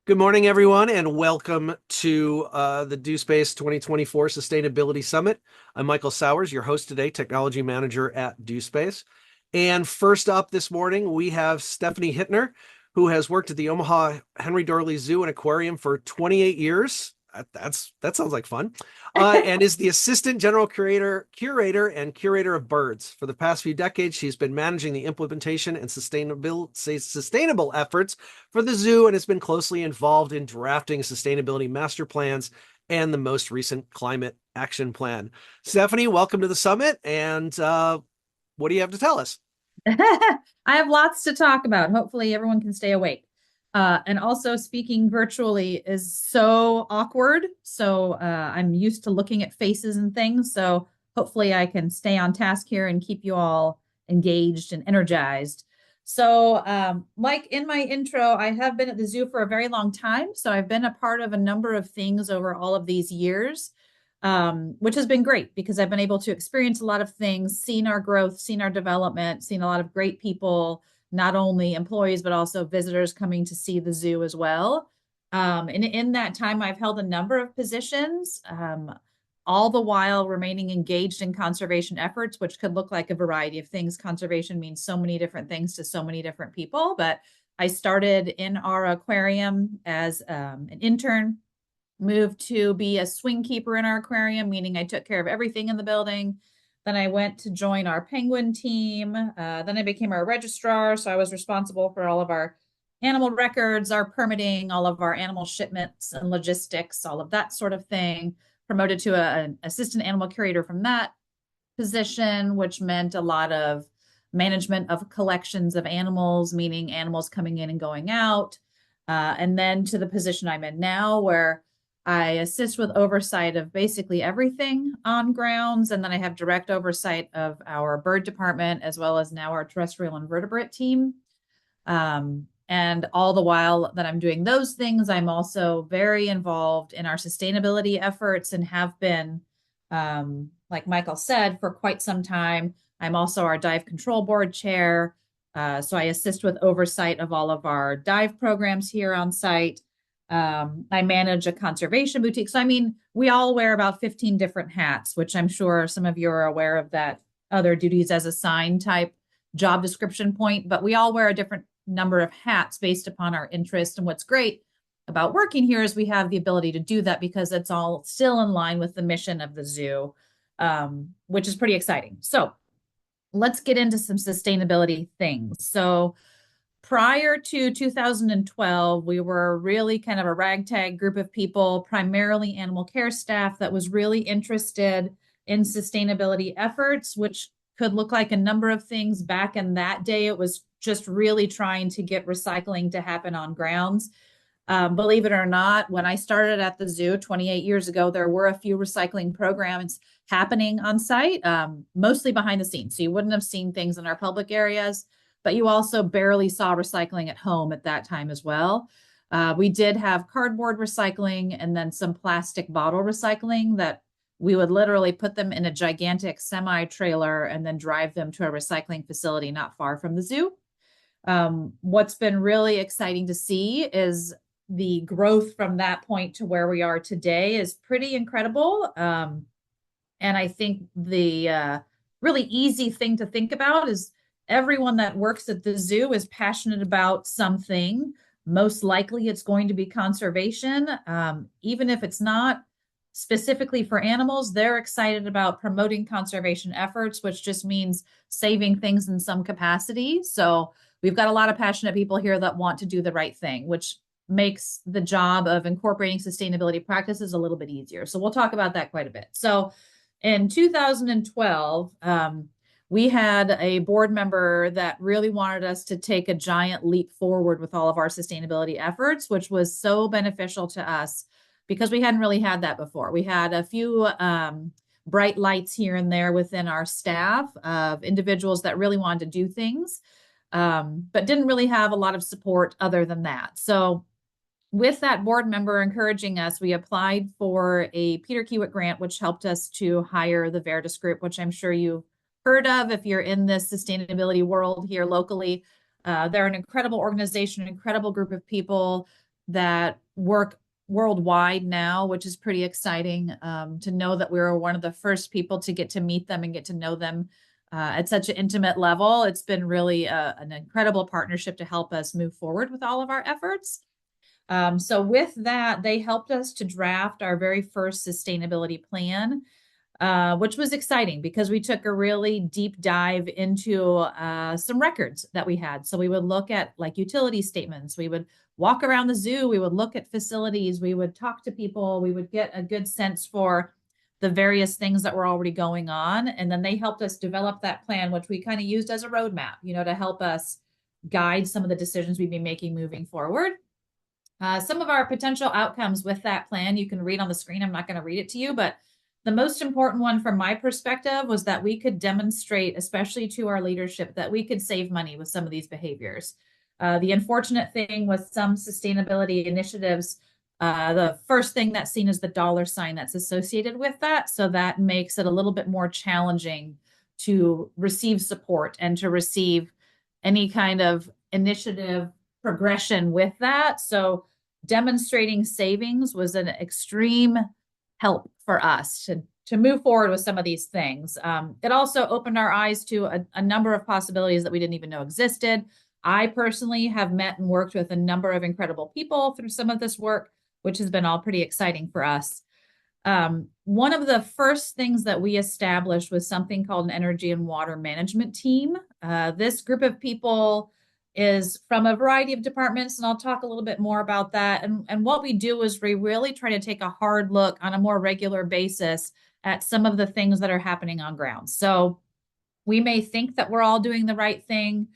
Good morning, everyone, and welcome to the DoSpace 2024 Sustainability Summit. I'm Michael Sowers, your host today, Technology Manager at DoSpace. And first up this morning, we have Stephanie Huettner, who has worked at the Omaha Henry Dorley Zoo and Aquarium for 28 years. That sounds like fun. And is the Assistant General Curator and Curator of Birds. For the past few decades, she's been managing the implementation and sustainable efforts for the zoo and has been closely involved in drafting sustainability master plans and the most recent climate action plan. Stephanie, welcome to the summit. And what do you have to tell us? I have lots to talk about. Hopefully, everyone can stay awake. And also, speaking virtually is so awkward. So, I'm used to looking at faces and things. So, hopefully, I can stay on task here and keep you all engaged and energized. So, like in my intro, I have been at the zoo for a very long time. So, I've been a part of a number of things over all of these years, which has been great because I've been able to experience a lot of things, seen our growth, seen our development, seen a lot of great people, not only employees, but also visitors coming to see the zoo as well. And in that time, I've held a number of positions, all the while remaining engaged in conservation efforts, which could look like a variety of things. Conservation means so many different things to so many different people, but I started in our aquarium as an intern, moved to be a swing keeper in our aquarium, meaning I took care of everything in the building. Then I went to join our penguin team. Then I became our registrar. So I was responsible for all of our animal records, our permitting, all of our animal shipments and logistics, all of that sort of thing. Promoted to an assistant animal curator from that position, which meant a lot of management of collections of animals, meaning animals coming in and going out. And then to the position I'm in now, where I assist with oversight of basically everything on grounds. And then I have direct oversight of our bird department, as well as now our terrestrial invertebrate team. And all the while that I'm doing those things, I'm also very involved in our sustainability efforts and have been, like Michael said, for quite some time. I'm also our dive control board chair. So I assist with oversight of all of our dive programs here on site. I manage a conservation boutique. So, I mean, we all wear about 15 different hats, which I'm sure some of you are aware of that other duties as assigned type job description point, but we all wear a different number of hats based upon our interest. And what's great about working here is we have the ability to do that because it's all still in line with the mission of the zoo, which is pretty exciting. So let's get into some sustainability things. So prior to 2012, we were really kind of a ragtag group of people, primarily animal care staff that was really interested in sustainability efforts, which could look like a number of things. Back in that day, it was just really trying to get recycling to happen on grounds. Believe it or not, when I started at the zoo 28 years ago, there were a few recycling programs happening on site, mostly behind the scenes. So you wouldn't have seen things in our public areas, but you also barely saw recycling at home at that time as well. We did have cardboard recycling and then some plastic bottle recycling that we would literally put them in a gigantic semi trailer and then drive them to a recycling facility not far from the zoo. What's been really exciting to see is the growth from that point to where we are today is pretty incredible. And I think the really easy thing to think about is everyone that works at the zoo is passionate about something. Most likely it's going to be conservation. Even if it's not specifically for animals, they're excited about promoting conservation efforts, which just means saving things in some capacity. So we've got a lot of passionate people here that want to do the right thing, which makes the job of incorporating sustainability practices a little bit easier. So we'll talk about that quite a bit. So in 2012, we had a board member that really wanted us to take a giant leap forward with all of our sustainability efforts, which was so beneficial to us because we hadn't really had that before. We had a few bright lights here and there within our staff of individuals that really wanted to do things, but didn't really have a lot of support other than that. So with that board member encouraging us, we applied for a Peter Kiewit grant, which helped us to hire the Verdis Group, which I'm sure you've heard of if you're in this sustainability world here locally. They're an incredible organization, an incredible group of people. that work worldwide now, which is pretty exciting, to know that we were one of the first people to get to meet them and get to know them at such an intimate level. It's been really an incredible partnership to help us move forward with all of our efforts. So with that, they helped us to draft our very first sustainability plan, which was exciting because we took a really deep dive into some records that we had. So we would look at like utility statements. We would walk around the zoo. We would look at facilities. We would talk to people. We would get a good sense for the various things that were already going on. And then they helped us develop that plan, which we kind of used as a roadmap, to help us guide some of the decisions we'd be making moving forward. Some of our potential outcomes with that plan, you can read on the screen. I'm not going to read it to you, but the most important one from my perspective was that we could demonstrate, especially to our leadership, that we could save money with some of these behaviors. The unfortunate thing with some sustainability initiatives, the first thing that's seen is the dollar sign that's associated with that. So that makes it a little bit more challenging to receive support and to receive any kind of initiative progression with that. So demonstrating savings was an extreme help for us to move forward with some of these things. It also opened our eyes to a number of possibilities that we didn't even know existed. I personally have met and worked with a number of incredible people through some of this work, which has been all pretty exciting for us. One of the first things that we established was something called an energy and water management team. This group of people is from a variety of departments, and I'll talk a little bit more about that. And what we do is we really try to take a hard look on a more regular basis at some of the things that are happening on ground. So we may think that we're all doing the right thing.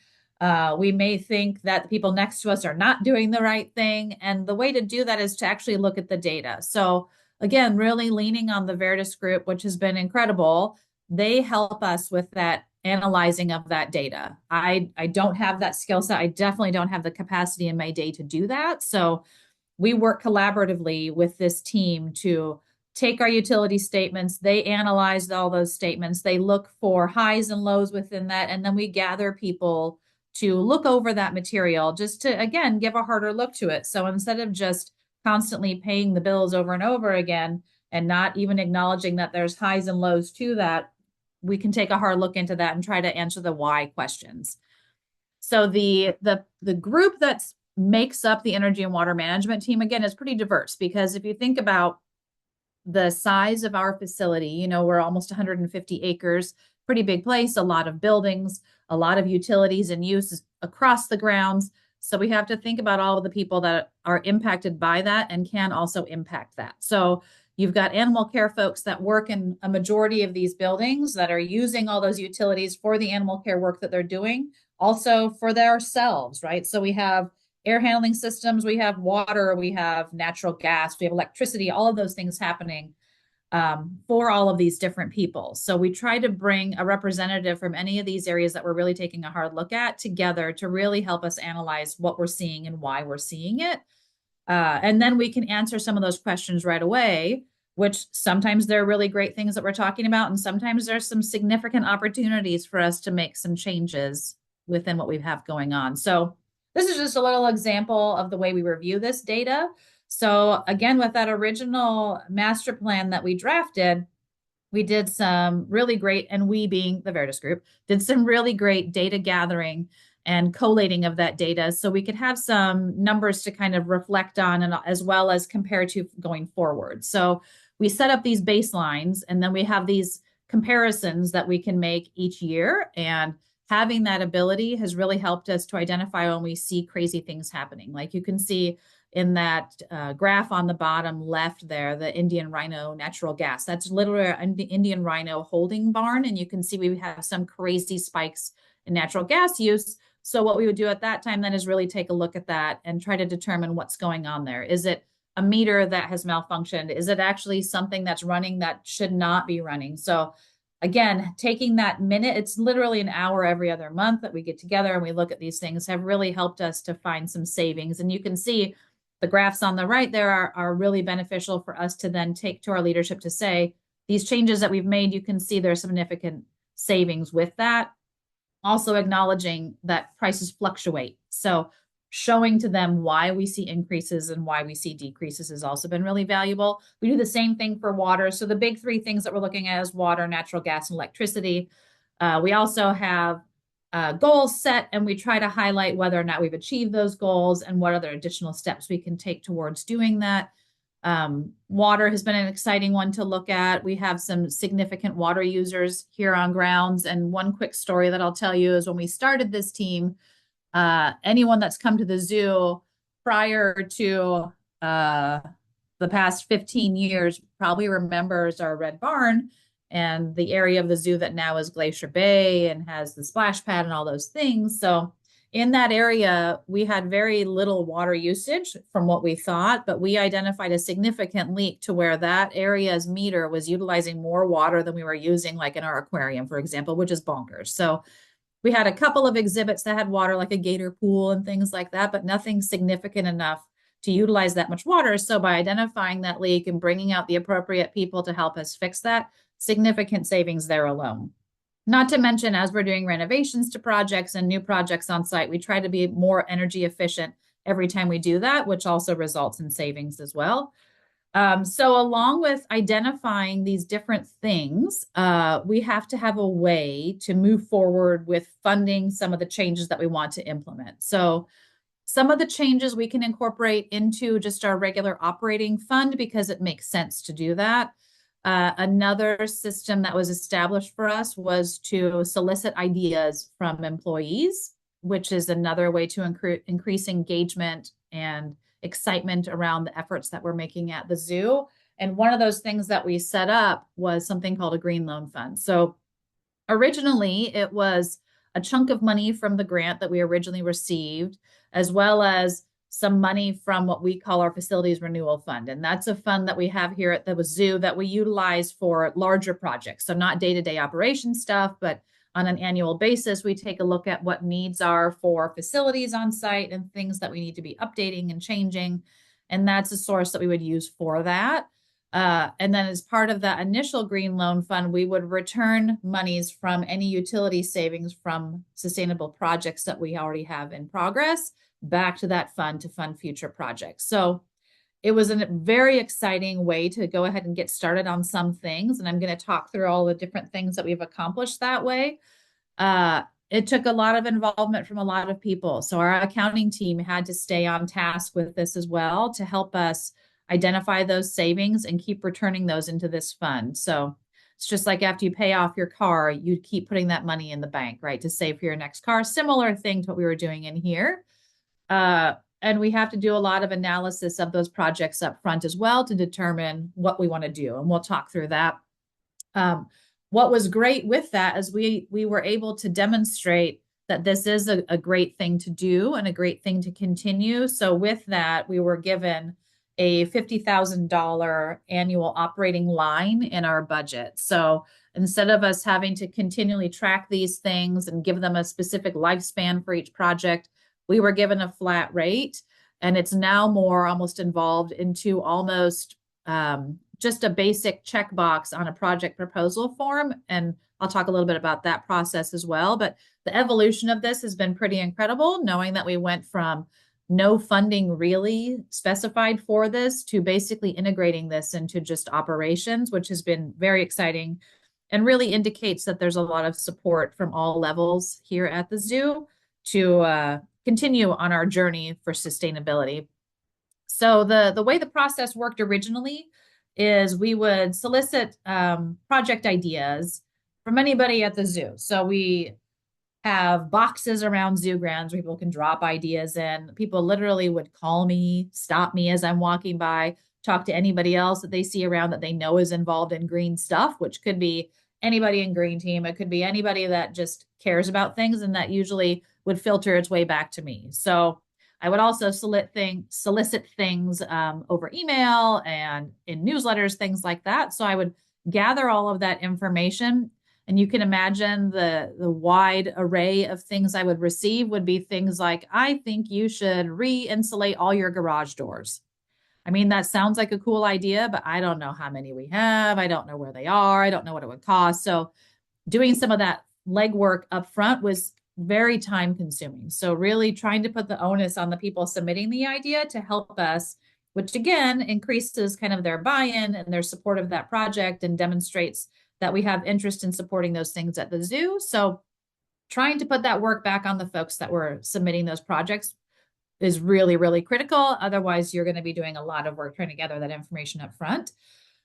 We may think that the people next to us are not doing the right thing. And the way to do that is to actually look at the data. So again, really leaning on the Veritas group, which has been incredible. They help us with that analyzing of that data. I don't have that skill set. I definitely don't have the capacity in my day to do that. So we work collaboratively with this team to take our utility statements. They analyze all those statements. They look for highs and lows within that. And then we gather people to look over that material just to, again, give a harder look to it. So instead of just constantly paying the bills over and over again and not even acknowledging that there's highs and lows to that, we can take a hard look into that and try to answer the why questions. So the group that makes up the energy and water management team, again, is pretty diverse because if you think about the size of our facility, we're almost 150 acres, pretty big place, a lot of buildings, a lot of utilities and uses across the grounds. So we have to think about all of the people that are impacted by that and can also impact that. So you've got animal care folks that work in a majority of these buildings that are using all those utilities for the animal care work that they're doing, also for themselves, right? So we have air handling systems, we have water, we have natural gas, we have electricity, all of those things happening for all of these different people. So we try to bring a representative from any of these areas that we're really taking a hard look at together to really help us analyze what we're seeing and why we're seeing it. And then we can answer some of those questions right away, which sometimes they're really great things that we're talking about. And sometimes there's some significant opportunities for us to make some changes within what we have going on. So this is just a little example of the way we review this data. So again, with that original master plan that we drafted, we did some really great, and we being the Veritas group, did some really great data gathering and collating of that data so we could have some numbers to kind of reflect on and as well as compare to going forward. So we set up these baselines and then we have these comparisons that we can make each year, and having that ability has really helped us to identify when we see crazy things happening. Like you can see in that graph on the bottom left there, the Indian rhino natural gas. That's literally an Indian rhino holding barn. And you can see we have some crazy spikes in natural gas use. So what we would do at that time then is really take a look at that and try to determine what's going on there. Is it a meter that has malfunctioned? Is it actually something that's running that should not be running? So again, taking that minute, it's literally an hour every other month that we get together and we look at these things, have really helped us to find some savings. And you can see the graphs on the right there are really beneficial for us to then take to our leadership to say, these changes that we've made, you can see there's significant savings with that. Also acknowledging that prices fluctuate. So showing to them why we see increases and why we see decreases has also been really valuable. We do the same thing for water. So the big three things that we're looking at is water, natural gas, and electricity. We also have goals set, and we try to highlight whether or not we've achieved those goals and what other additional steps we can take towards doing that. Water has been an exciting one to look at. We have some significant water users here on grounds. And one quick story that I'll tell you is when we started this team, anyone that's come to the zoo prior to the past 15 years probably remembers our red barn and the area of the zoo that now is Glacier Bay and has the splash pad and all those things. So in that area, we had very little water usage from what we thought, but we identified a significant leak to where that area's meter was utilizing more water than we were using, like in our aquarium, for example, which is bonkers. So we had a couple of exhibits that had water, like a gator pool and things like that, but nothing significant enough to utilize that much water. So by identifying that leak and bringing out the appropriate people to help us fix that, significant savings there alone. Not to mention, as we're doing renovations to projects and new projects on site, we try to be more energy efficient every time we do that, which also results in savings as well. So along with identifying these different things, we have to have a way to move forward with funding some of the changes that we want to implement. So some of the changes we can incorporate into just our regular operating fund because it makes sense to do that. Another system that was established for us was to solicit ideas from employees, which is another way to increase engagement and excitement around the efforts that we're making at the zoo. And one of those things that we set up was something called a green loan fund. So originally, it was a chunk of money from the grant that we originally received, as well as some money from what we call our facilities renewal fund. And that's a fund that we have here at the zoo that we utilize for larger projects. So not day-to-day operation stuff, but on an annual basis, we take a look at what needs are for facilities on site and things that we need to be updating and changing. And that's a source that we would use for that. And then as part of that initial green loan fund, we would return monies from any utility savings from sustainable projects that we already have in progress back to that fund to fund future projects. So it was a very exciting way to go ahead and get started on some things. And I'm going to talk through all the different things that we've accomplished that way. It took a lot of involvement from a lot of people. So our accounting team had to stay on task with this as well to help us identify those savings and keep returning those into this fund. So it's just like after you pay off your car, you keep putting that money in the bank, right, to save for your next car. Similar thing to what we were doing in here. And we have to do a lot of analysis of those projects up front as well to determine what we want to do. And we'll talk through that. What was great with that is we were able to demonstrate that this is a great thing to do and a great thing to continue. So with that, we were given a $50,000 annual operating line in our budget. So instead of us having to continually track these things and give them a specific lifespan for each project, we were given a flat rate, and it's now more almost involved into almost just a basic checkbox on a project proposal form. And I'll talk a little bit about that process as well. But the evolution of this has been pretty incredible, knowing that we went from no funding really specified for this to basically integrating this into just operations, which has been very exciting and really indicates that there's a lot of support from all levels here at the zoo to continue on our journey for sustainability. So the way the process worked originally is we would solicit project ideas from anybody at the zoo. So we have boxes around zoo grounds where people can drop ideas in. People literally would call me, stop me as I'm walking by, talk to anybody else that they see around that they know is involved in green stuff, which could be anybody in green team. It could be anybody that just cares about things, and that usually would filter its way back to me. So I would also solicit things over email and in newsletters, things like that. So I would gather all of that information. And you can imagine the wide array of things I would receive would be things like, I think you should re-insulate all your garage doors. I mean, that sounds like a cool idea, but I don't know how many we have. I don't know where they are. I don't know what it would cost. So doing some of that legwork up front was very time consuming. So really trying to put the onus on the people submitting the idea to help us, which again increases kind of their buy-in and their support of that project and demonstrates that we have interest in supporting those things at the zoo. So trying to put that work back on the folks that were submitting those projects is really, really critical. Otherwise, you're going to be doing a lot of work trying to gather that information up front.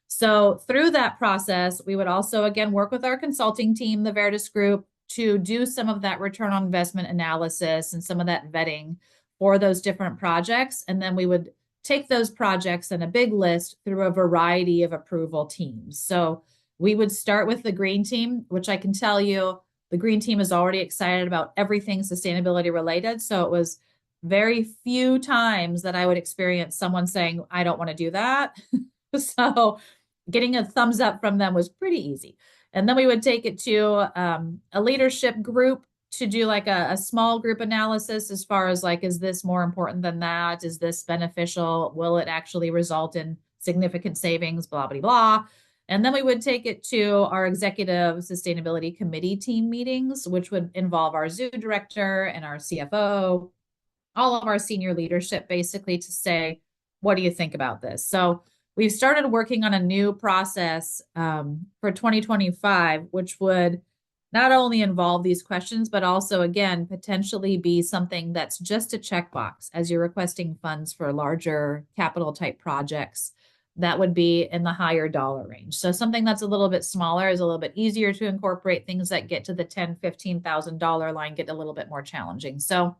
So through that process, we would also, again, work with our consulting team, the Veritas Group, to do some of that return on investment analysis and some of that vetting for those different projects. And then we would take those projects in a big list through a variety of approval teams. So we would start with the green team, which I can tell you, the green team is already excited about everything sustainability related. So it was very few times that I would experience someone saying, I don't want to do that. So getting a thumbs up from them was pretty easy. And then we would take it to a leadership group to do like a small group analysis as far as like, is this more important than that? Is this beneficial? Will it actually result in significant savings? Blah, blah, blah. And then we would take it to our executive sustainability committee team meetings, which would involve our zoo director and our CFO, all of our senior leadership, basically to say, what do you think about this? So we've started working on a new process for 2025, which would not only involve these questions, but also, again, potentially be something that's just a checkbox as you're requesting funds for larger capital type projects that would be in the higher dollar range. So something that's a little bit smaller is a little bit easier to incorporate. Things that get to the $10,000, $15,000 line get a little bit more challenging. So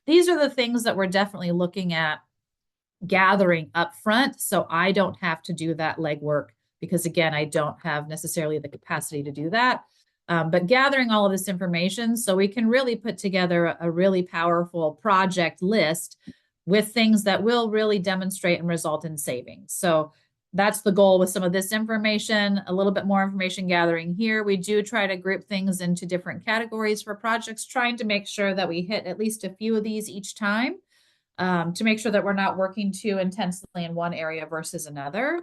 these are the things that we're definitely looking at gathering up front, so I don't have to do that legwork because, again, I don't have necessarily the capacity to do that. But gathering all of this information so we can really put together a really powerful project list with things that will really demonstrate and result in savings. So that's the goal with some of this information, a little bit more information gathering here. We do try to group things into different categories for projects, trying to make sure that we hit at least a few of these each time. To make sure that we're not working too intensely in one area versus another.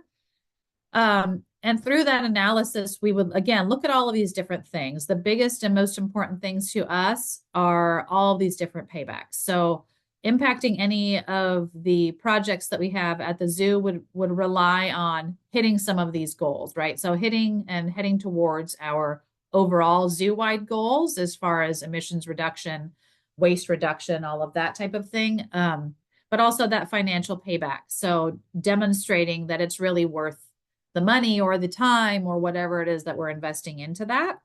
And through that analysis, we would, again, look at all of these different things. The biggest and most important things to us are all of these different paybacks. So impacting any of the projects that we have at the zoo would rely on hitting some of these goals, right? So hitting and heading towards our overall zoo-wide goals as far as emissions reduction, waste reduction, all of that type of thing. But also that financial payback. So demonstrating that it's really worth the money or the time or whatever it is that we're investing into that.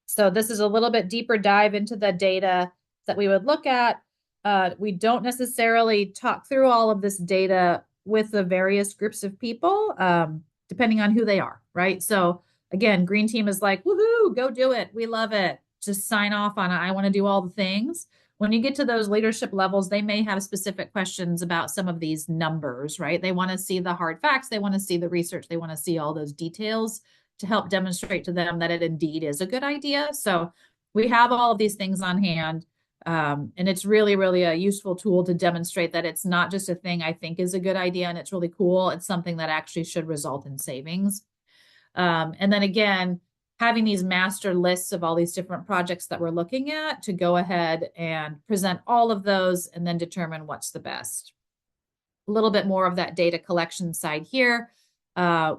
So this is a little bit deeper dive into the data that we would look at. We don't necessarily talk through all of this data with the various groups of people, depending on who they are, right? So again, green team is like, woohoo, go do it. We love it. Just sign off on it. I want to do all the things. When you get to those leadership levels, they may have specific questions about some of these numbers, right? They want to see the hard facts. They want to see the research. They want to see all those details to help demonstrate to them that it indeed is a good idea. So we have all of these things on hand. And it's really, really a useful tool to demonstrate that it's not just a thing I think is a good idea and it's really cool. It's something that actually should result in savings. And then again, having these master lists of all these different projects that we're looking at to go ahead and present all of those and then determine what's the best. A little bit more of that data collection side here,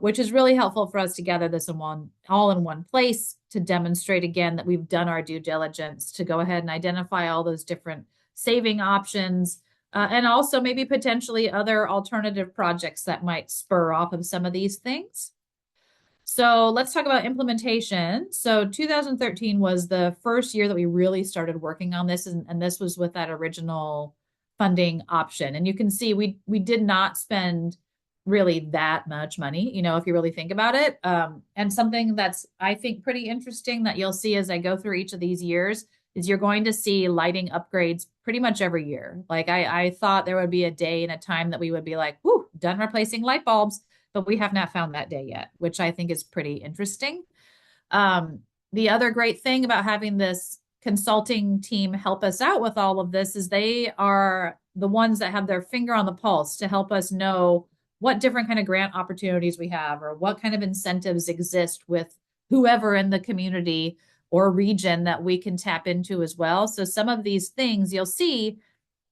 which is really helpful for us to gather this all in one place to demonstrate again that we've done our due diligence to go ahead and identify all those different saving options and also maybe potentially other alternative projects that might spur off of some of these things. So let's talk about implementation. So 2013 was the first year that we really started working on this, and this was with that original funding option. And you can see we did not spend really that much money, if you really think about it. And something that's, I think, pretty interesting that you'll see as I go through each of these years is you're going to see lighting upgrades pretty much every year. Like I thought there would be a day and a time that we would be like, whoo, done replacing light bulbs. But we have not found that day yet, which I think is pretty interesting. The other great thing about having this consulting team help us out with all of this is they are the ones that have their finger on the pulse to help us know what different kind of grant opportunities we have or what kind of incentives exist with whoever in the community or region that we can tap into as well. So some of these things you'll see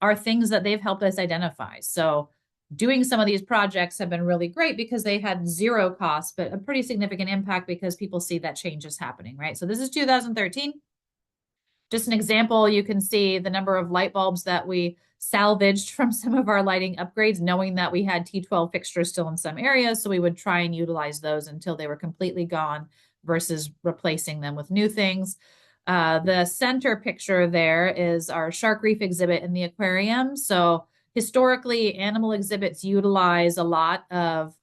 are things that they've helped us identify. So doing some of these projects have been really great because they had zero cost, but a pretty significant impact because people see that change is happening, right? So this is 2013. Just an example, you can see the number of light bulbs that we salvaged from some of our lighting upgrades, knowing that we had T12 fixtures still in some areas. So we would try and utilize those until they were completely gone versus replacing them with new things. The center picture there is our shark reef exhibit in the aquarium. So historically, animal exhibits utilize a lot of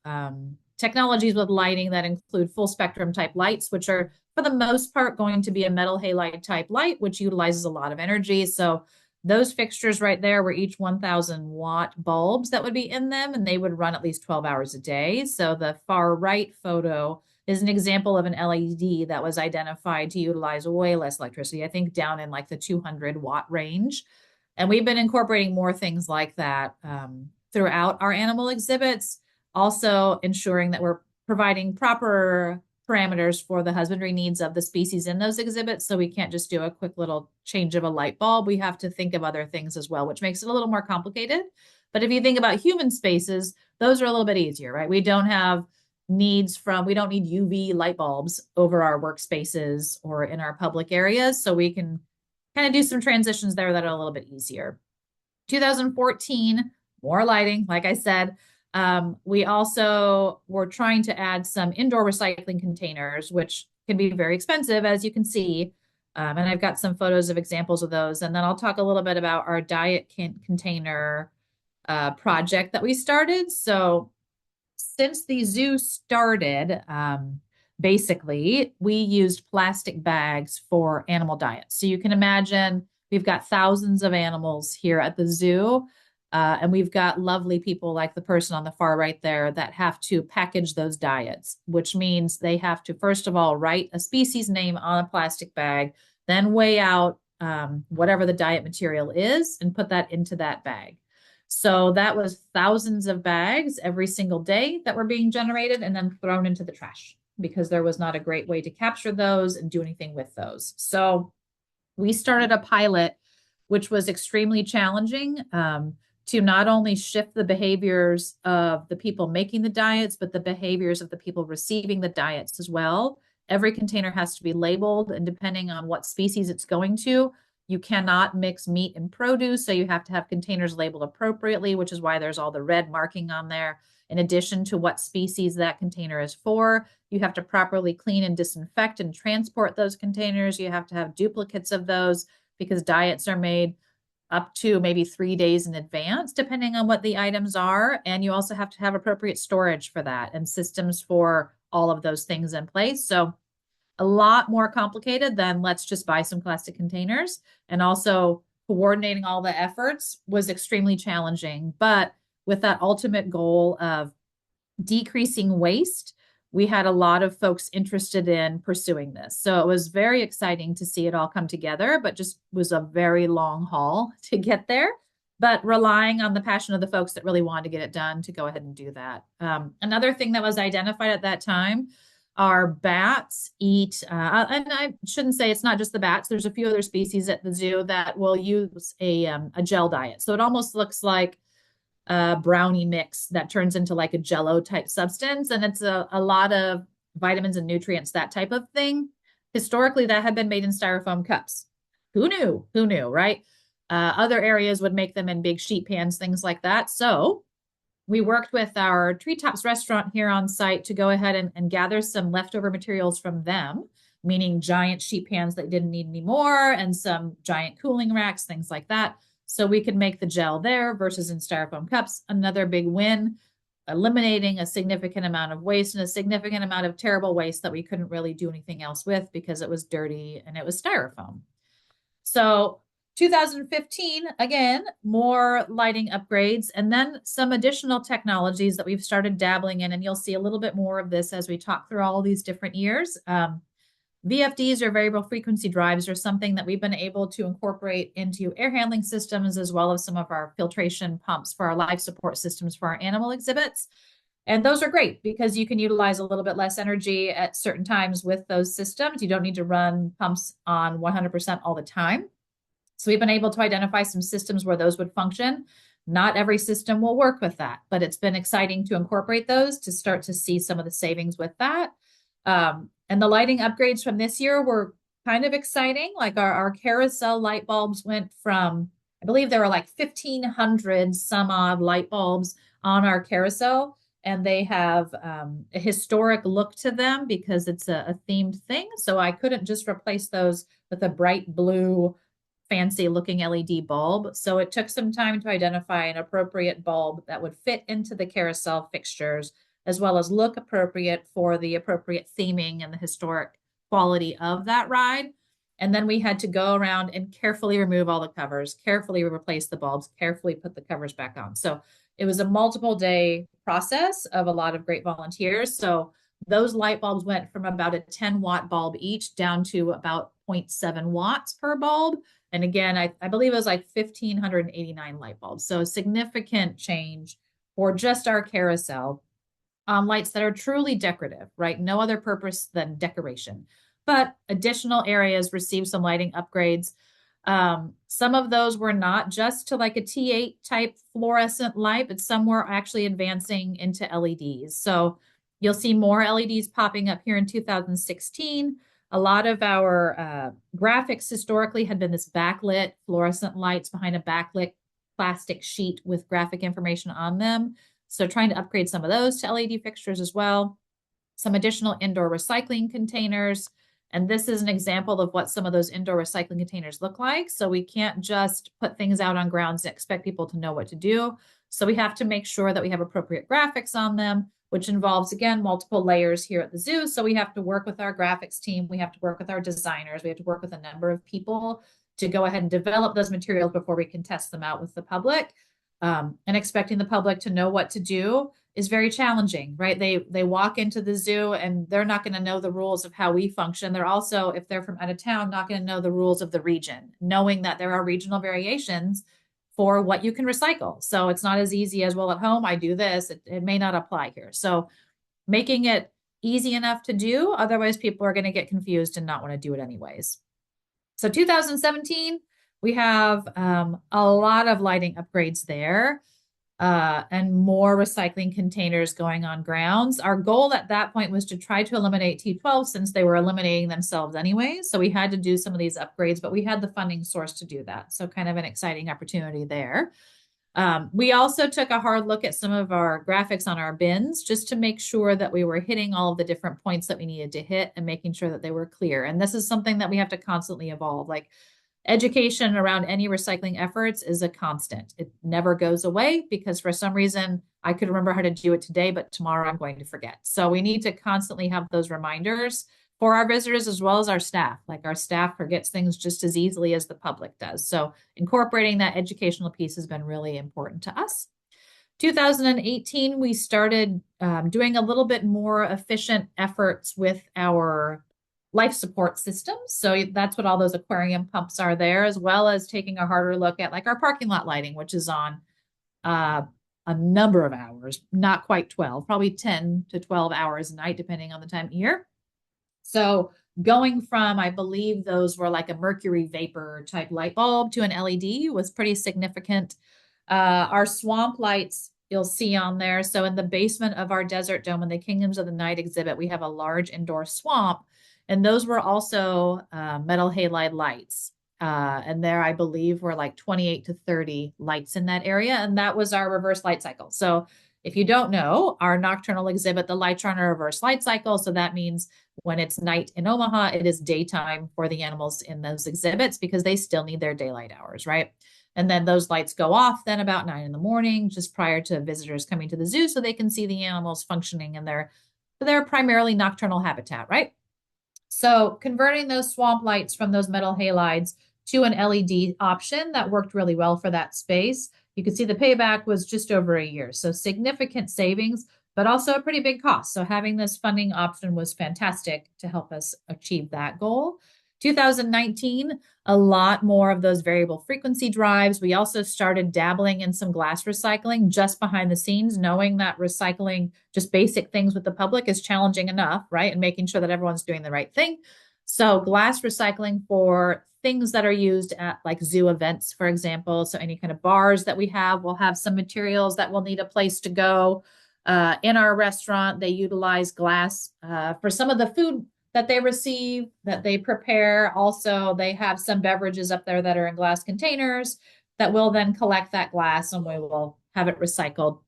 technologies with lighting that include full spectrum type lights, which are for the most part going to be a metal halide type light, which utilizes a lot of energy. So those fixtures right there were each 1,000-watt bulbs that would be in them, and they would run at least 12 hours a day. So the far right photo is an example of an LED that was identified to utilize way less electricity, I think down in like the 200-watt range. And we've been incorporating more things like that throughout our animal exhibits, also ensuring that we're providing proper parameters for the husbandry needs of the species in those exhibits. So we can't just do a quick little change of a light bulb. We have to think of other things as well, which makes it a little more complicated. But if you think about human spaces, those are a little bit easier, right? We don't need UV light bulbs over our workspaces or in our public areas. So we can kind of do some transitions there that are a little bit easier. 2014, more lighting, like I said. We also were trying to add some indoor recycling containers, which can be very expensive, as you can see. And I've got some photos of examples of those. And then I'll talk a little bit about our diet container project that we started. So since the zoo started, basically, we used plastic bags for animal diets. So you can imagine we've got thousands of animals here at the zoo. And we've got lovely people like the person on the far right there that have to package those diets, which means they have to, first of all, write a species name on a plastic bag, then weigh out whatever the diet material is and put that into that bag. So that was thousands of bags every single day that were being generated and then thrown into the trash because there was not a great way to capture those and do anything with those. So we started a pilot, which was extremely challenging. To not only shift the behaviors of the people making the diets, but the behaviors of the people receiving the diets as well. Every container has to be labeled, and depending on what species it's going to, you cannot mix meat and produce, so you have to have containers labeled appropriately, which is why there's all the red marking on there. In addition to what species that container is for, you have to properly clean and disinfect and transport those containers. You have to have duplicates of those because diets are made up to maybe 3 days in advance, depending on what the items are. And you also have to have appropriate storage for that and systems for all of those things in place. So a lot more complicated than let's just buy some plastic containers. And also coordinating all the efforts was extremely challenging. But with that ultimate goal of decreasing waste, we had a lot of folks interested in pursuing this. So it was very exciting to see it all come together, but just was a very long haul to get there. But relying on the passion of the folks that really wanted to get it done to go ahead and do that. Another thing that was identified at that time are bats eat, and I shouldn't say it's not just the bats. There's a few other species at the zoo that will use a gel diet. So it almost looks like brownie mix that turns into like a jello type substance. And it's a lot of vitamins and nutrients, that type of thing. Historically, that had been made in styrofoam cups. Who knew? Who knew, right? Other areas would make them in big sheet pans, things like that. So we worked with our Treetops restaurant here on site to go ahead and gather some leftover materials from them, meaning giant sheet pans that didn't need anymore and some giant cooling racks, things like that. So we could make the gel there versus in styrofoam cups. Another big win, eliminating a significant amount of waste and a significant amount of terrible waste that we couldn't really do anything else with because it was dirty and it was styrofoam. So 2015, again, more lighting upgrades and then some additional technologies that we've started dabbling in. And you'll see a little bit more of this as we talk through all these different years. VFDs, or variable frequency drives, are something that we've been able to incorporate into air handling systems as well as some of our filtration pumps for our life support systems for our animal exhibits. And those are great because you can utilize a little bit less energy at certain times with those systems. You don't need to run pumps on 100% all the time. So we've been able to identify some systems where those would function. Not every system will work with that, but it's been exciting to incorporate those to start to see some of the savings with that. And the lighting upgrades from this year were kind of exciting. Like our carousel light bulbs went from, I believe there were like 1,500 some odd light bulbs on our carousel. And they have a historic look to them because it's a themed thing. So I couldn't just replace those with a bright blue fancy looking LED bulb. So it took some time to identify an appropriate bulb that would fit into the carousel fixtures, as well as look appropriate for the appropriate theming and the historic quality of that ride. And then we had to go around and carefully remove all the covers, carefully replace the bulbs, carefully put the covers back on. So it was a multiple day process of a lot of great volunteers. So those light bulbs went from about a 10-watt bulb each down to about 0.7 watts per bulb. And again, I believe it was like 1,589 light bulbs. So a significant change for just our carousel on lights that are truly decorative, right? No other purpose than decoration. But additional areas received some lighting upgrades. Some of those were not just to like a T8 type fluorescent light, but some were actually advancing into LEDs. So you'll see more LEDs popping up here in 2016. A lot of our graphics historically had been this backlit fluorescent lights behind a backlit plastic sheet with graphic information on them. So trying to upgrade some of those to LED fixtures as well. Some additional indoor recycling containers. And this is an example of what some of those indoor recycling containers look like. So we can't just put things out on grounds and expect people to know what to do. So we have to make sure that we have appropriate graphics on them, which involves, again, multiple layers here at the zoo. So we have to work with our graphics team. We have to work with our designers. We have to work with a number of people to go ahead and develop those materials before we can test them out with the public. And expecting the public to know what to do is very challenging, right? They walk into the zoo and they're not going to know the rules of how we function. They're also, if they're from out of town, not going to know the rules of the region, knowing that there are regional variations for what you can recycle. So it's not as easy as, well, at home, I do this. It may not apply here. So making it easy enough to do, otherwise people are going to get confused and not want to do it anyways. So 2017, we have a lot of lighting upgrades there and more recycling containers going on grounds. Our goal at that point was to try to eliminate T12 since they were eliminating themselves anyway. So we had to do some of these upgrades, but we had the funding source to do that. So kind of an exciting opportunity there. We also took a hard look at some of our graphics on our bins just to make sure that we were hitting all of the different points that we needed to hit and making sure that they were clear. And this is something that we have to constantly evolve. Like education around any recycling efforts is a constant. It never goes away because for some reason I could remember how to do it today, but tomorrow I'm going to forget. So we need to constantly have those reminders for our visitors as well as our staff. Like our staff forgets things just as easily as the public does. So incorporating that educational piece has been really important to us. 2018, we started doing a little bit more efficient efforts with our life support systems. So that's what all those aquarium pumps are there, as well as taking a harder look at like our parking lot lighting, which is on a number of hours, not quite 12, probably 10 to 12 hours a night, depending on the time of year. So going from, I believe those were like a mercury vapor type light bulb to an LED was pretty significant. Our swamp lights you'll see on there. So in the basement of our desert dome in the Kingdoms of the Night exhibit, we have a large indoor swamp. And those were also metal halide lights. And there, I believe, were like 28 to 30 lights in that area. And that was our reverse light cycle. So if you don't know, our nocturnal exhibit, the lights are on a reverse light cycle. So that means when it's night in Omaha, it is daytime for the animals in those exhibits because they still need their daylight hours, right? And then those lights go off then about 9 in the morning, just prior to visitors coming to the zoo so they can see the animals functioning in their primarily nocturnal habitat, right? So converting those swamp lights from those metal halides to an LED option that worked really well for that space. You can see the payback was just over a year. So significant savings, but also a pretty big cost. So having this funding option was fantastic to help us achieve that goal. 2019, a lot more of those variable frequency drives. We also started dabbling in some glass recycling just behind the scenes, knowing that recycling just basic things with the public is challenging enough, right? And making sure that everyone's doing the right thing. So glass recycling for things that are used at like zoo events, for example. So any kind of bars that we have will have some materials that will need a place to go. In our restaurant, they utilize glass for some of the food that they receive, that they prepare. Also, they have some beverages up there that are in glass containers that will then collect that glass and we will have it recycled.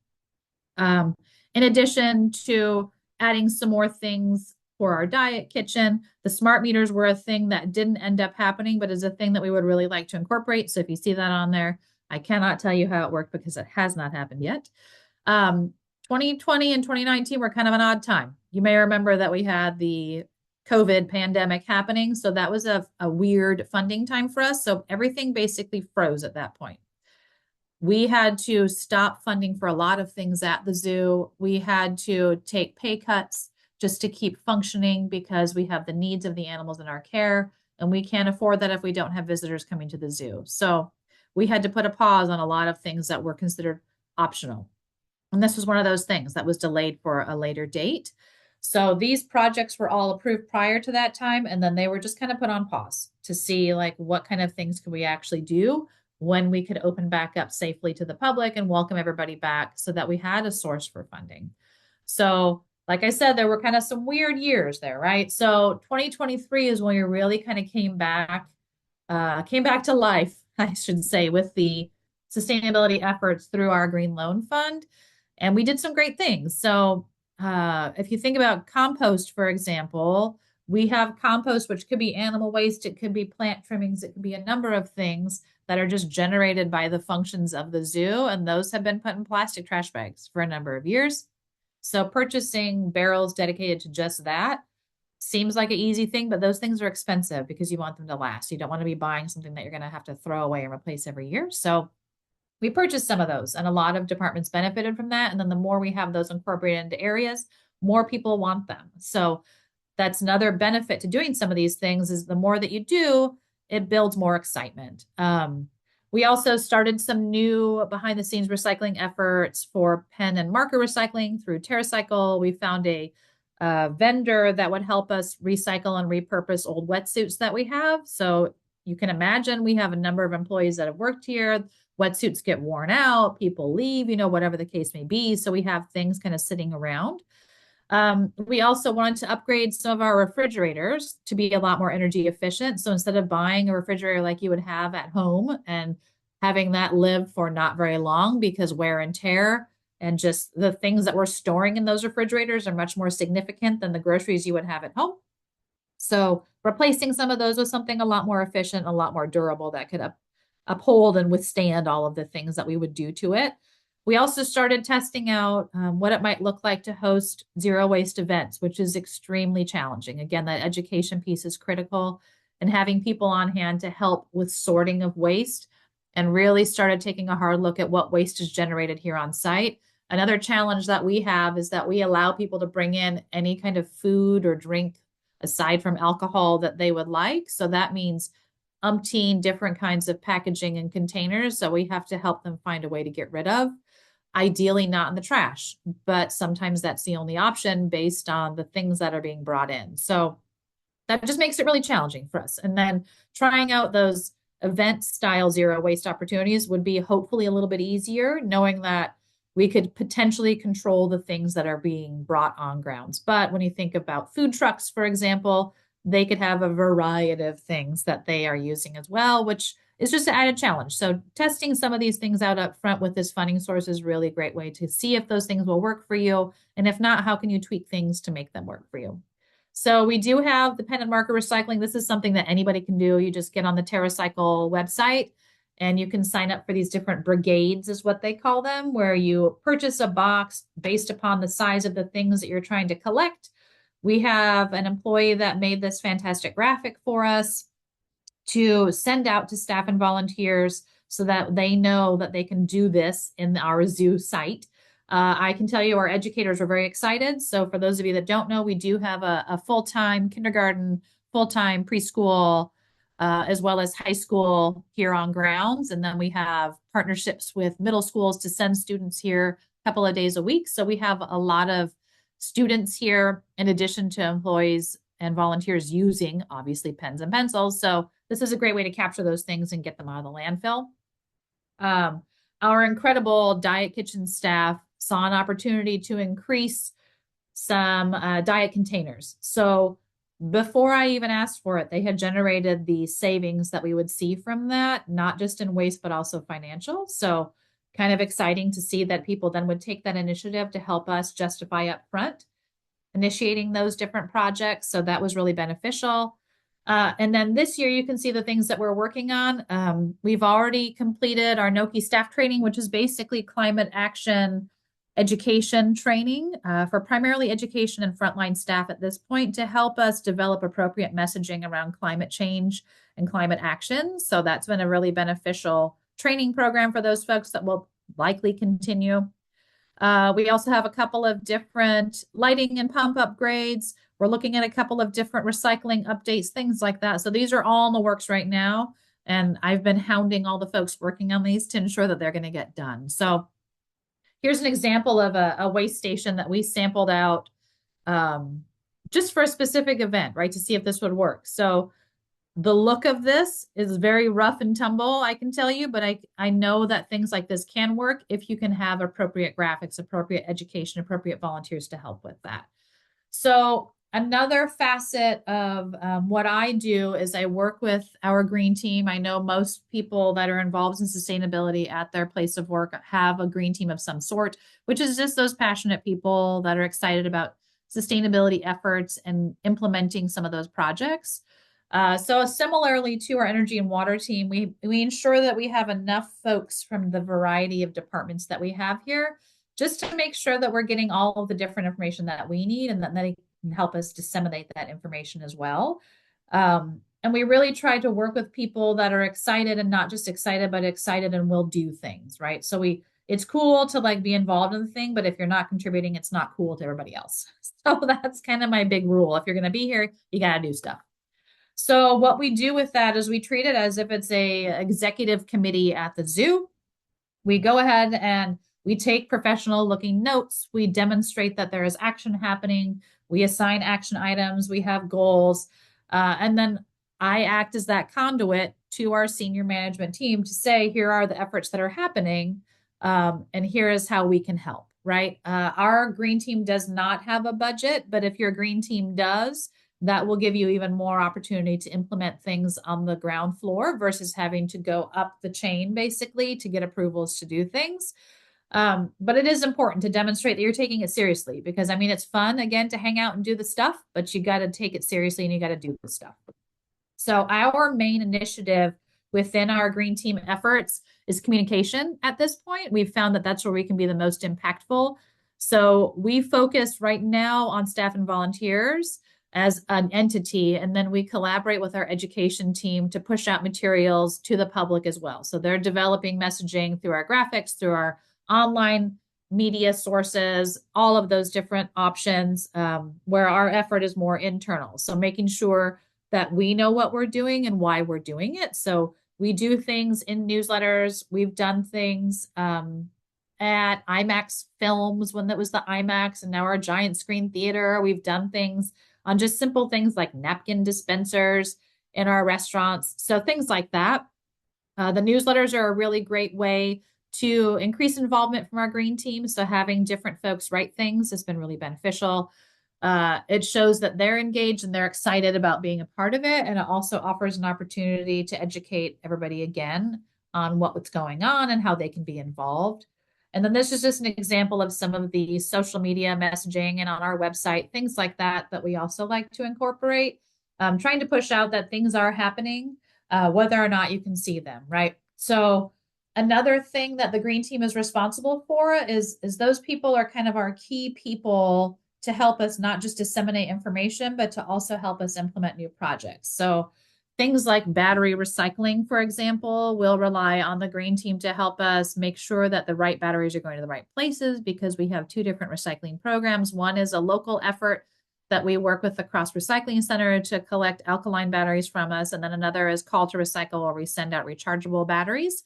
Um, in addition to adding some more things for our diet kitchen, the smart meters were a thing that didn't end up happening, but is a thing that we would really like to incorporate. So if you see that on there, I cannot tell you how it worked because it has not happened yet. 2020 and 2019 were kind of an odd time. You may remember that we had the COVID pandemic happening. So that was a weird funding time for us. So everything basically froze at that point. We had to stop funding for a lot of things at the zoo. We had to take pay cuts just to keep functioning because we have the needs of the animals in our care. And we can't afford that if we don't have visitors coming to the zoo. So we had to put a pause on a lot of things that were considered optional. And this was one of those things that was delayed for a later date. So these projects were all approved prior to that time, and then they were just kind of put on pause to see like what kind of things could we actually do when we could open back up safely to the public and welcome everybody back so that we had a source for funding. So like I said, there were kind of some weird years there, right? So 2023 is when we really kind of came back to life, I should say, with the sustainability efforts through our Green Loan Fund. And we did some great things. So if you think about compost, for example, we have compost, which could be animal waste, it could be plant trimmings, it could be a number of things that are just generated by the functions of the zoo. And those have been put in plastic trash bags for a number of years. So purchasing barrels dedicated to just that seems like an easy thing, but those things are expensive because you want them to last. You don't want to be buying something that you're going to have to throw away and replace every year. So we purchased some of those, and a lot of departments benefited from that. And then the more we have those incorporated into areas, more people want them. So that's another benefit to doing some of these things is the more that you do, it builds more excitement. We also started some new behind the scenes recycling efforts for pen and marker recycling through TerraCycle. We found a vendor that would help us recycle and repurpose old wetsuits that we have. So you can imagine we have a number of employees that have worked here. Wetsuits get worn out, people leave, whatever the case may be. So we have things kind of sitting around. We also wanted to upgrade some of our refrigerators to be a lot more energy efficient. So instead of buying a refrigerator like you would have at home and having that live for not very long because wear and tear and just the things that we're storing in those refrigerators are much more significant than the groceries you would have at home. So replacing some of those with something a lot more efficient, a lot more durable that could uphold and withstand all of the things that we would do to it. We also started testing out what it might look like to host zero waste events, which is extremely challenging. Again, that education piece is critical, and having people on hand to help with sorting of waste and really started taking a hard look at what waste is generated here on site. Another challenge that we have is that we allow people to bring in any kind of food or drink aside from alcohol that they would like. So that means umpteen different kinds of packaging and containers. So we have to help them find a way to get rid of. Ideally not in the trash, but sometimes that's the only option based on the things that are being brought in. So that just makes it really challenging for us. And then trying out those event style zero waste opportunities would be hopefully a little bit easier, knowing that we could potentially control the things that are being brought on grounds. But when you think about food trucks, for example, they could have a variety of things that they are using as well, which is just an added challenge. So testing some of these things out up front with this funding source is really a great way to see if those things will work for you. And if not, how can you tweak things to make them work for you? So we do have the pen and marker recycling. This is something that anybody can do. You just get on the TerraCycle website and you can sign up for these different brigades is what they call them, where you purchase a box based upon the size of the things that you're trying to collect. We have an employee that made this fantastic graphic for us to send out to staff and volunteers so that they know that they can do this in our zoo site. I can tell you our educators are very excited. So for those of you that don't know, we do have a full-time kindergarten full-time preschool, as well as high school here on grounds. And then we have partnerships with middle schools to send students here a couple of days a week. So we have a lot of students here in addition to employees and volunteers using, obviously, pens and pencils. So this is a great way to capture those things and get them out of the landfill. Our incredible diet kitchen staff saw an opportunity to increase some diet containers. So before I even asked for it, they had generated the savings that we would see from that, not just in waste, but also financial. So kind of exciting to see that people then would take that initiative to help us justify up front, initiating those different projects. So that was really beneficial. And then this year, you can see the things that we're working on. We've already completed our NOKI staff training, which is basically climate action education training for primarily education and frontline staff at this point to help us develop appropriate messaging around climate change and climate action. So that's been a really beneficial training program for those folks that will likely continue. We also have a couple of different lighting and pump upgrades. We're looking at a couple of different recycling updates, things like that. So these are all in the works right now. And I've been hounding all the folks working on these to ensure that they're going to get done. So here's an example of a waste station that we sampled out just for a specific event, right, to see if this would work. So the look of this is very rough and tumble, I can tell you, but I know that things like this can work if you can have appropriate graphics, appropriate education, appropriate volunteers to help with that. So another facet of what I do is I work with our green team. I know most people that are involved in sustainability at their place of work have a green team of some sort, which is just those passionate people that are excited about sustainability efforts and implementing some of those projects. So similarly to our energy and water team, we ensure that we have enough folks from the variety of departments that we have here, just to make sure that we're getting all of the different information that we need and that they can help us disseminate that information as well. And we really try to work with people that are excited and not just excited, but excited and will do things, right? So it's cool to like be involved in the thing, but if you're not contributing, it's not cool to everybody else. So that's kind of my big rule. If you're going to be here, you got to do stuff. So what we do with that is we treat it as if it's a executive committee at the zoo. We go ahead and we take professional looking notes. We demonstrate that there is action happening. We assign action items. We have goals. And then I act as that conduit to our senior management team to say, here are the efforts that are happening. And here is how we can help, right? Our green team does not have a budget, but if your green team does, that will give you even more opportunity to implement things on the ground floor versus having to go up the chain, basically, to get approvals to do things. But it is important to demonstrate that you're taking it seriously because, I mean, it's fun, again, to hang out and do the stuff, but you got to take it seriously and you got to do the stuff. So our main initiative within our green team efforts is communication at this point. We've found that that's where we can be the most impactful. So we focus right now on staff and volunteers as an entity, and then we collaborate with our education team to push out materials to the public as well. So they're developing messaging through our graphics, through our online media sources, all of those different options, where our effort is more internal. So making sure that we know what we're doing and why we're doing it. So we do things in newsletters. We've done things at IMAX Films when that was the IMAX, and now our giant screen theater. We've done things on just simple things like napkin dispensers in our restaurants. So things like that. The newsletters are a really great way to increase involvement from our green team. So having different folks write things has been really beneficial. It shows that they're engaged and they're excited about being a part of it. And it also offers an opportunity to educate everybody again on what's going on and how they can be involved. And then this is just an example of some of the social media messaging and on our website, things like that, that we also like to incorporate, trying to push out that things are happening, whether or not you can see them, right? So another thing that the green team is responsible for is those people are kind of our key people to help us not just disseminate information, but to also help us implement new projects. So things like battery recycling, for example, will rely on the green team to help us make sure that the right batteries are going to the right places because we have two different recycling programs. One is a local effort that we work with the Cross Recycling Center to collect alkaline batteries from us. And then another is Call to Recycle, where we send out rechargeable batteries.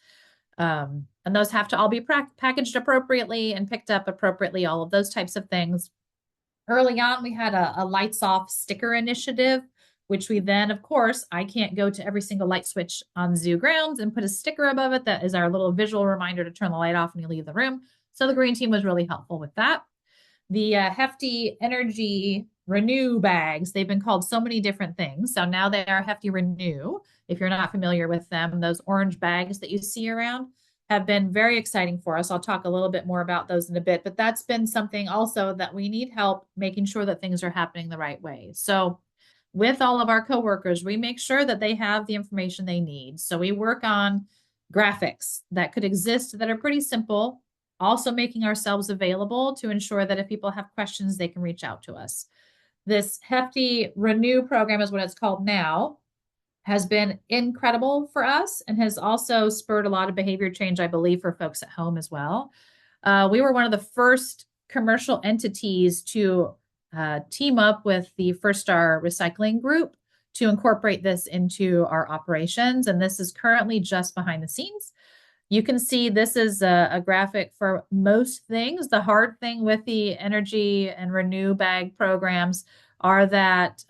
And those have to all be packaged appropriately and picked up appropriately, all of those types of things. Early on, we had a lights off sticker initiative, which we then, of course, I can't go to every single light switch on zoo grounds and put a sticker above it that is our little visual reminder to turn the light off when you leave the room. So the green team was really helpful with that. The Hefty Energy Renew bags, they've been called so many different things. So now they are Hefty Renew. If you're not familiar with them, those orange bags that you see around have been very exciting for us. I'll talk a little bit more about those in a bit, but that's been something also that we need help making sure that things are happening the right way. So with all of our coworkers, we make sure that they have the information they need. So we work on graphics that could exist that are pretty simple, also making ourselves available to ensure that if people have questions, they can reach out to us. This Hefty Renew program is what it's called now, has been incredible for us and has also spurred a lot of behavior change, I believe, for folks at home as well. We were one of the first commercial entities to team up with the First Star Recycling Group to incorporate this into our operations. And this is currently just behind the scenes. You can see this is a graphic for most things. The hard thing with the energy and renew bag programs are that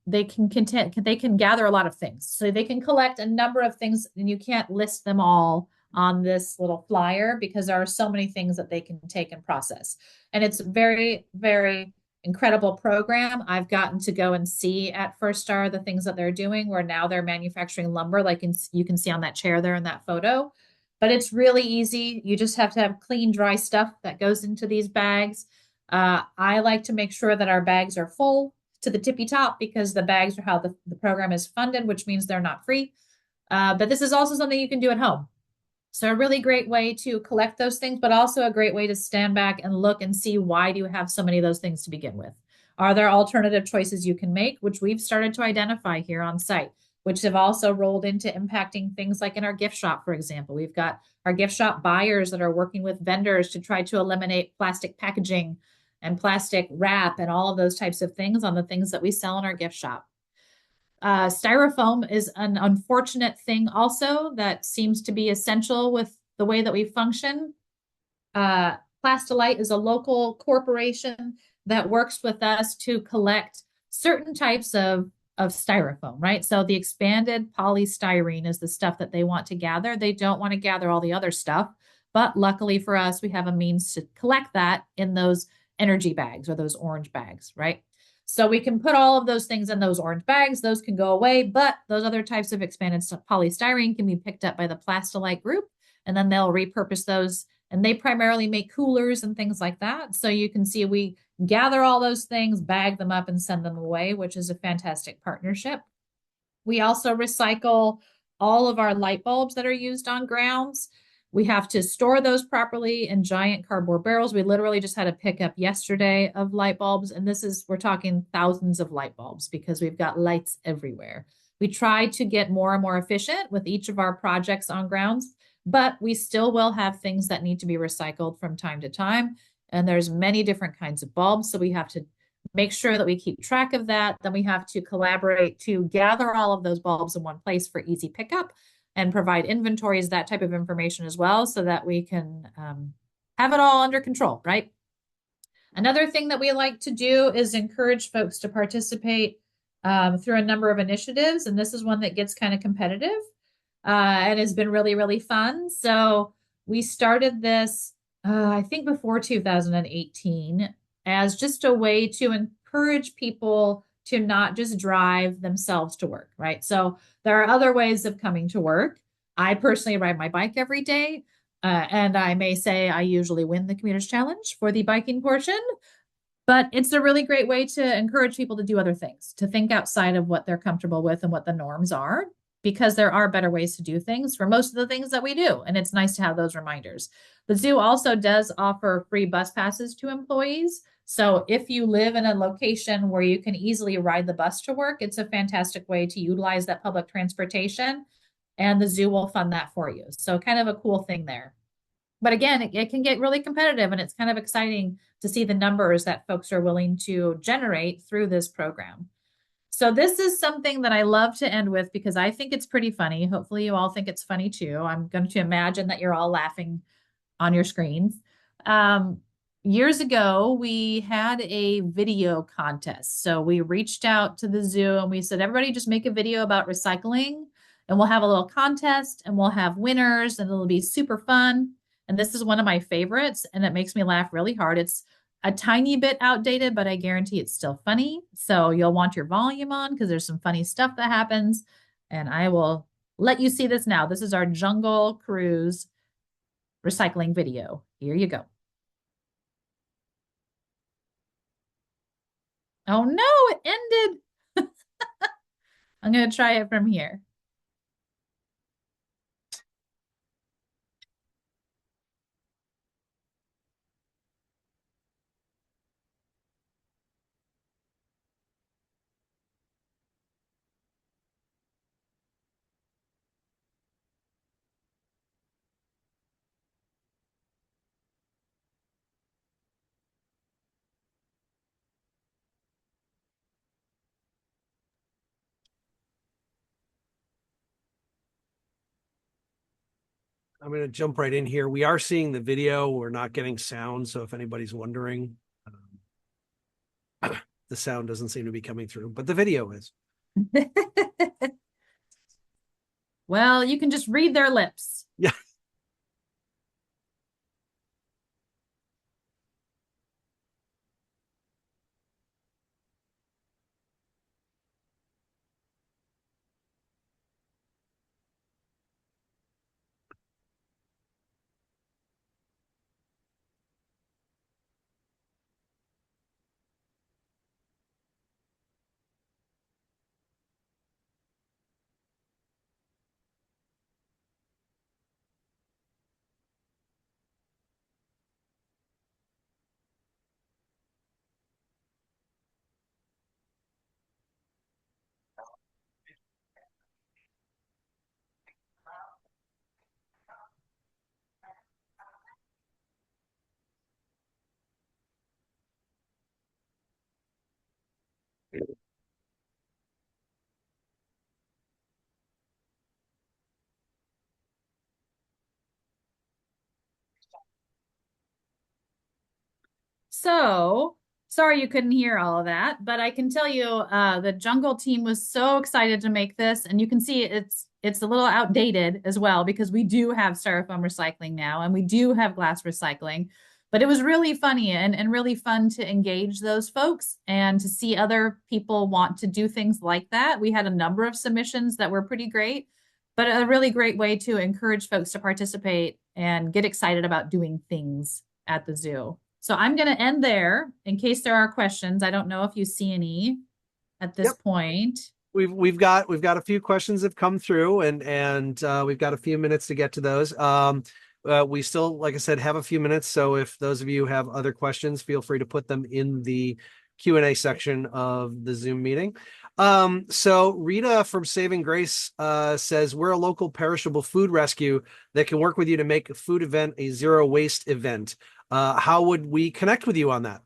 they can gather a lot of things. So they can collect a number of things, and you can't list them all on this little flyer because there are so many things that they can take and process. And it's very, very incredible program. I've gotten to go and see at First Star the things that they're doing, where now they're manufacturing lumber, like you can see on that chair there in that photo. But it's really easy. You just have to have clean, dry stuff that goes into these bags. I like to make sure that our bags are full to the tippy top because the bags are how the program is funded, which means they're not free. But this is also something you can do at home. So a really great way to collect those things, but also a great way to stand back and look and see, why do you have so many of those things to begin with? Are there alternative choices you can make, which we've started to identify here on site, which have also rolled into impacting things like in our gift shop, for example. We've got our gift shop buyers that are working with vendors to try to eliminate plastic packaging and plastic wrap and all of those types of things on the things that we sell in our gift shop. Styrofoam is an unfortunate thing also that seems to be essential with the way that we function. Plastilite is a local corporation that works with us to collect certain types of styrofoam, right? So the expanded polystyrene is the stuff that they want to gather. They don't want to gather all the other stuff, but luckily for us, we have a means to collect that in those energy bags or those orange bags, right? So we can put all of those things in those orange bags. Those can go away, but those other types of expanded polystyrene can be picked up by the Plastilite group, and then they'll repurpose those. And they primarily make coolers and things like that. So you can see we gather all those things, bag them up, and send them away, which is a fantastic partnership. We also recycle all of our light bulbs that are used on grounds. We have to store those properly in giant cardboard barrels. We literally just had a pickup yesterday of light bulbs, and we're talking thousands of light bulbs because we've got lights everywhere. We try to get more and more efficient with each of our projects on grounds, but we still will have things that need to be recycled from time to time. And there's many different kinds of bulbs, so we have to make sure that we keep track of that. Then we have to collaborate to gather all of those bulbs in one place for easy pickup and provide inventories, that type of information as well, so that we can have it all under control, right? Another thing that we like to do is encourage folks to participate through a number of initiatives. And this is one that gets kind of competitive and has been really, really fun. So we started this, I think before 2018, as just a way to encourage people to not just drive themselves to work, right? So there are other ways of coming to work. I personally ride my bike every day. And I may say I usually win the Commuters Challenge for the biking portion, but it's a really great way to encourage people to do other things, to think outside of what they're comfortable with and what the norms are, because there are better ways to do things for most of the things that we do. And it's nice to have those reminders. The zoo also does offer free bus passes to employees. So if you live in a location where you can easily ride the bus to work, it's a fantastic way to utilize that public transportation, and the zoo will fund that for you. So kind of a cool thing there. But again, it can get really competitive, and it's kind of exciting to see the numbers that folks are willing to generate through this program. So this is something that I love to end with because I think it's pretty funny. Hopefully you all think it's funny too. I'm going to imagine that you're all laughing on your screens. Um, Years ago, we had a video contest. So we reached out to the zoo and we said, everybody just make a video about recycling and we'll have a little contest and we'll have winners and it'll be super fun. And this is one of my favorites and it makes me laugh really hard. It's a tiny bit outdated, but I guarantee it's still funny. So you'll want your volume on because there's some funny stuff that happens. And I will let you see this now. This is our jungle cruise recycling video. Here you go. Oh no, it ended. I'm going to try it from here. I'm going to jump right in here. We are seeing the video. We're not getting sound. So if anybody's wondering, the sound doesn't seem to be coming through, but the video is. Well, you can just read their lips. Yeah. So sorry you couldn't hear all of that, but I can tell you the jungle team was so excited to make this, and you can see it's a little outdated as well because we do have styrofoam recycling now and we do have glass recycling. But it was really funny and really fun to engage those folks and to see other people want to do things like that. We had a number of submissions that were pretty great, but a really great way to encourage folks to participate and get excited about doing things at the zoo. So I'm going to end there in case there are questions. I don't know if you see any at this Yep. point. We've got a few questions that have come through and we've got a few minutes to get to those. We still, like I said, have a few minutes. So if those of you have other questions, feel free to put them in the Q&A section of the Zoom meeting. So Rita from Saving Grace says, we're a local perishable food rescue that can work with you to make a food event a zero waste event. How would we connect with you on that?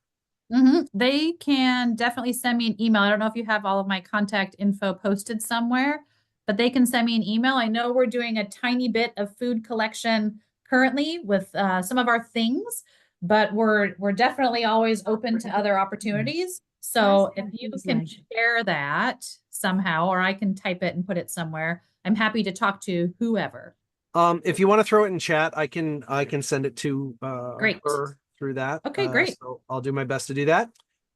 They can definitely send me an email. I don't know if you have all of my contact info posted somewhere, but they can send me an email. I know we're doing a tiny bit of food collection currently with some of our things, but we're definitely always open to other opportunities. So if you can share that somehow, or I can type it and put it somewhere, I'm happy to talk to whoever. If you want to throw it in chat, I can send it to Great. her through that. Okay, great. So I'll do my best to do that.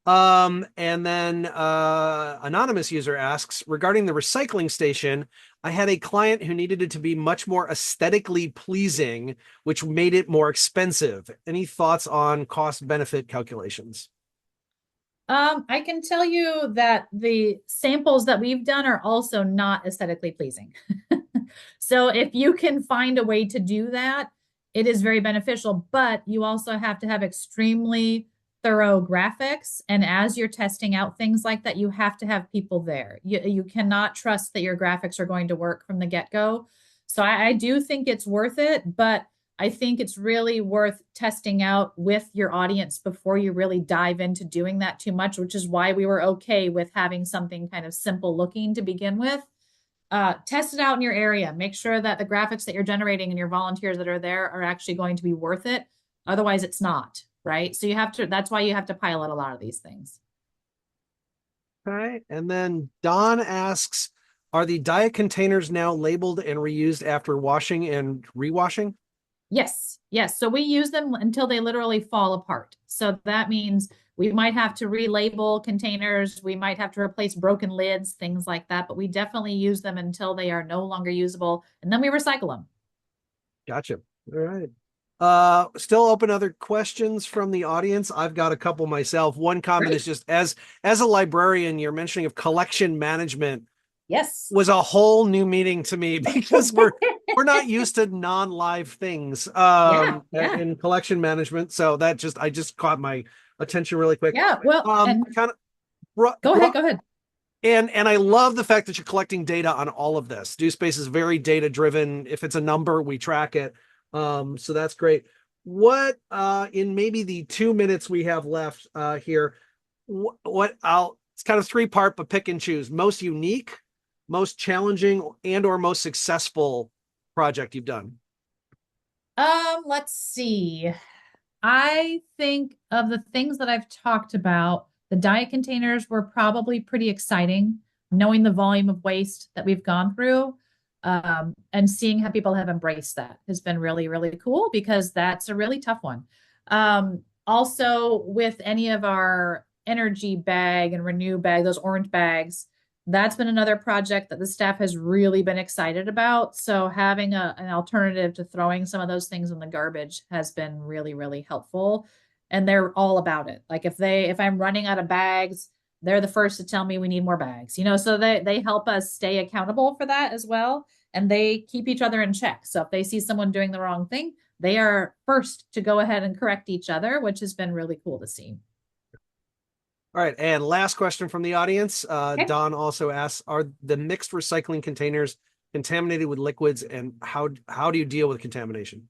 And then anonymous user asks, regarding the recycling station, I had a client who needed it to be much more aesthetically pleasing, which made it more expensive. Any thoughts on cost benefit calculations? I can tell you that the samples that we've done are also not aesthetically pleasing. So if you can find a way to do that, it is very beneficial, but you also have to have extremely thorough graphics. And as you're testing out things like that, you have to have people there. You cannot trust that your graphics are going to work from the get-go. So I do think it's worth it, but I think it's really worth testing out with your audience before you really dive into doing that too much, which is why we were okay with having something kind of simple looking to begin with. Test it out in your area. Make sure that the graphics that you're generating and your volunteers that are there are actually going to be worth it. Otherwise, it's not, right? So you have to, that's why you have to pilot a lot of these things. Okay. And then Don asks, are the diet containers now labeled and reused after washing and rewashing? Yes, yes. So we use them until they literally fall apart. So that means we might have to relabel containers, we might have to replace broken lids, things like that, but we definitely use them until they are no longer usable, and then we recycle them. Gotcha. All right. Still open other questions from the audience. I've got a couple myself. One comment is Great. just as a librarian, your mentioning of collection management Yes. was a whole new meaning to me because we're not used to non-live things Yeah, yeah, in collection management. So that just I just caught my attention really quick. yeah. Well, and Kind of brought, go ahead, brought go ahead. and I love the fact that you're collecting data on all of this. DoSpace is very data driven. If it's a number, we track it. So that's great. What in maybe the 2 minutes we have left here, what I'll it's kind of three-part, but pick and choose. Most unique, most challenging, and or most successful project you've done. Let's see. I think of the things that I've talked about, the diet containers were probably pretty exciting, knowing the volume of waste that we've gone through, and seeing how people have embraced that has been really, really cool because that's a really tough one. Also, with any of our energy bag and renew bag, those orange bags, that's been another project that the staff has really been excited about. So having an alternative to throwing some of those things in the garbage has been really, really helpful. And they're all about it. Like if I'm running out of bags, they're the first to tell me we need more bags, so they help us stay accountable for that as well. And they keep each other in check. So if they see someone doing the wrong thing, they are first to go ahead and correct each other, which has been really cool to see. All right, and last question from the audience. Okay. Don also asks, are the mixed recycling containers contaminated with liquids, and how do you deal with contamination?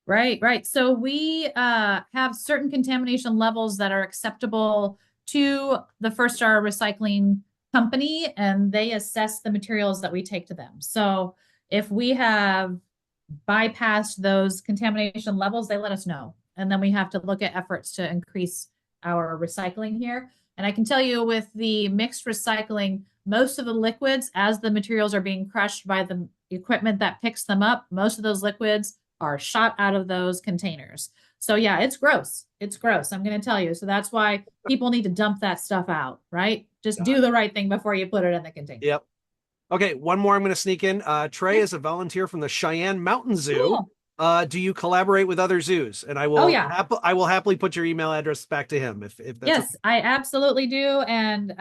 Right, right. So we have certain contamination levels that are acceptable to the First Star Recycling Company, and they assess the materials that we take to them. So if we have bypassed those contamination levels, they let us know. And then we have to look at efforts to increase our recycling here. And I can tell you with the mixed recycling, most of the liquids, as the materials are being crushed by the equipment that picks them up, most of those liquids are shot out of those containers. So yeah, it's gross. It's gross. I'm going to tell you. So that's why people need to dump that stuff out, right? Just do the right thing before you put it in the container. Yep. Okay, one more I'm going to sneak in. Trey Okay. is a volunteer from the Cheyenne Mountain Zoo. Cool. Do you collaborate with other zoos? And Oh yeah. I will happily put your email address back to him if that's okay. Yes, I absolutely do. And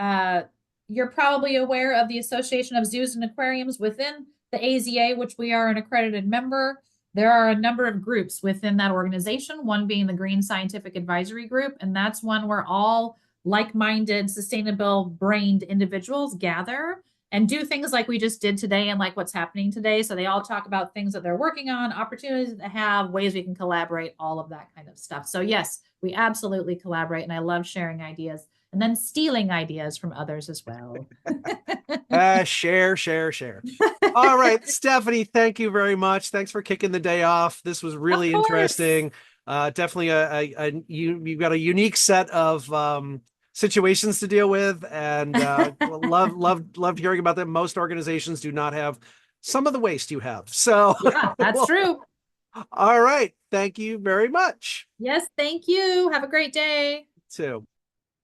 you're probably aware of the Association of Zoos and Aquariums within the AZA, which we are an accredited member. There are a number of groups within that organization, one being the Green Scientific Advisory Group, and that's one where all like-minded, sustainable-brained individuals gather and do things like we just did today and like what's happening today. So they all talk about things that they're working on, opportunities that they have, ways we can collaborate, all of that kind of stuff. So yes, we absolutely collaborate, and I love sharing ideas and then stealing ideas from others as well. Share. All right, Stephanie, thank you very much. Thanks for kicking the day off. This was Of really course. interesting. Definitely you've got a unique set of situations to deal with, and loved hearing about them. Most organizations do not have some of the waste you have. So, Yeah, that's well, true. all right, thank you very much. Yes, thank you. Have a great day. Too.